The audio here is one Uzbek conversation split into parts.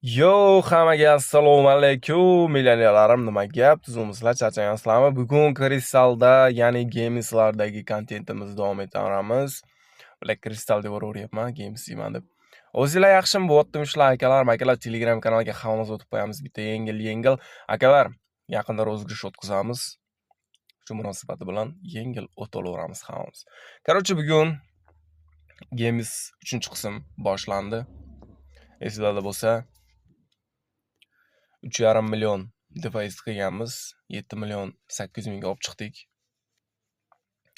Yo, hammaga assalomu alaykum, millionerlarim, nima gap? Tuzumizlar, charchagansizlarmi? Bugun Kristalda, ya'ni Games'lardagi kontentimizni davom ettiramiz. Ular Kristal deb uraveryapman, Games deyman deb. O'zingizlar yaxshimi? Bo'lyaptimi akalar, Telegram kanaliga hammamiz o'tib qo'yamiz. Bitta yengil akalar, yaqinda rozgrish o'tkazamiz. Shu munosabati bilan yengil o'taveramiz hammamiz. Короче, bugun Games 3-qism boshlandi. Esingizda bo'lsa 3,5 million deposit qilganmiz. 7 million 800 mingga olib chiqdik.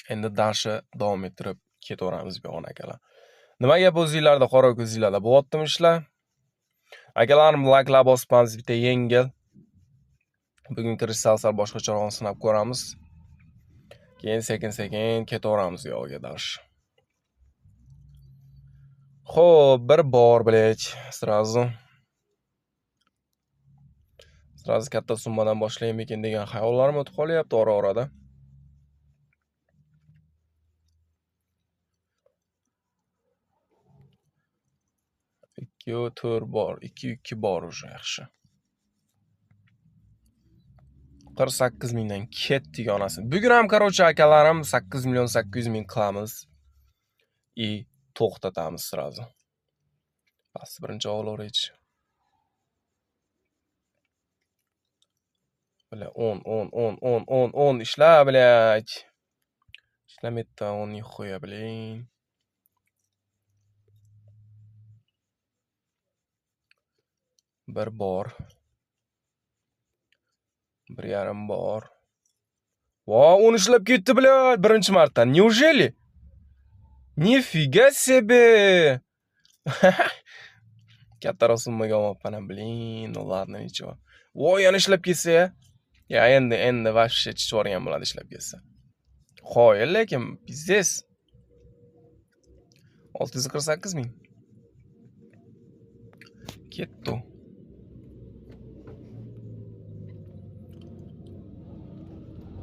Endi darsni davom ettirib ketaveramiz bu akalar. Nima gap o'zingizlarda, qora ko'zingizlarda bo'lyaptimi ishlar? Akalarim, like'lar bosib qo'yamiz, bitta yengil. Bugun kristallar boshqacharoq sinab ko'ramiz. Keyin sekin-sekin ketaveramiz yo'lga dars. Xo'p, bir bor bilik, sразу katta summadan boshlaymikin degan xayollarim o'tib qolyapti ora-orada. 4 bor, 2 bor уже yaxshi. 48 mingdan ketdik onasi. Bugun ham короче akalarim 8 million 800 ming qilamiz. To'xtatamiz sразу. Bas, birinchi olaveraychi. Bля, 10 ishla, блядь. Ishlamayapti, 10 nixuya, блин. Bir bor. 1,5 bor. Voy, 10 ishlab ketdi, блядь, birinchi marta. Неужели? Нифига себе. Kattaroq summaga olmoqman, блин, ну ладно, ничего. Voy, yana ishlab ketsa ya. Ya endi вообще chichvorgan bo'ladi ishlab ketsa. Qoyil, lekin biznes 648 ming. Ketdi.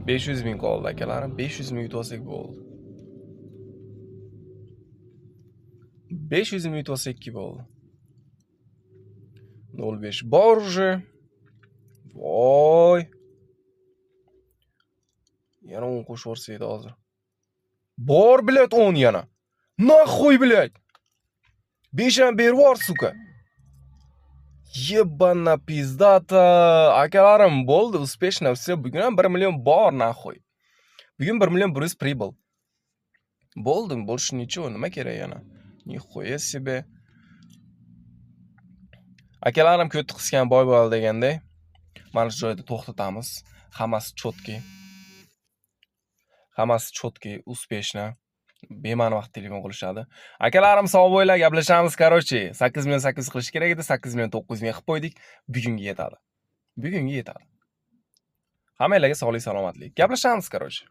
$500 ming qoldi akalarim. 500 ming yutib olsak bo'ldi. 500 ming yutib olsak bo'ldi. 05 bor уже. Voy. Yana 10 qo'shib yuborsaydi hozir. Bor, блядь, 10 yana. Нахуй, блядь. 5 ham berib yubor, suka. Ебана пиздата. Akalarim, bo'ldi, успешно все. Bugun ham 1 million bor, нахуй. Bugun 1 million брус прибыл. Bo'ldi, больше ничего, nima kerak yana? Нихуя себе. Akalarim ko't qisgan boy bo'ldi deganday. Mana shu joyda to'xtatamiz. Hammasi chotki, успешно. Bema'ni vaqt telefon qilishadi. Akalarim, sog' bo'linglar, gaplashamiz, короче. 8 million 800 qilish kerak edi, 8 million 900 ming qilib qo'ydik. Bugunga yetadi. Hammanglarga sog'lik, salomatlik. Gaplashamiz, короче.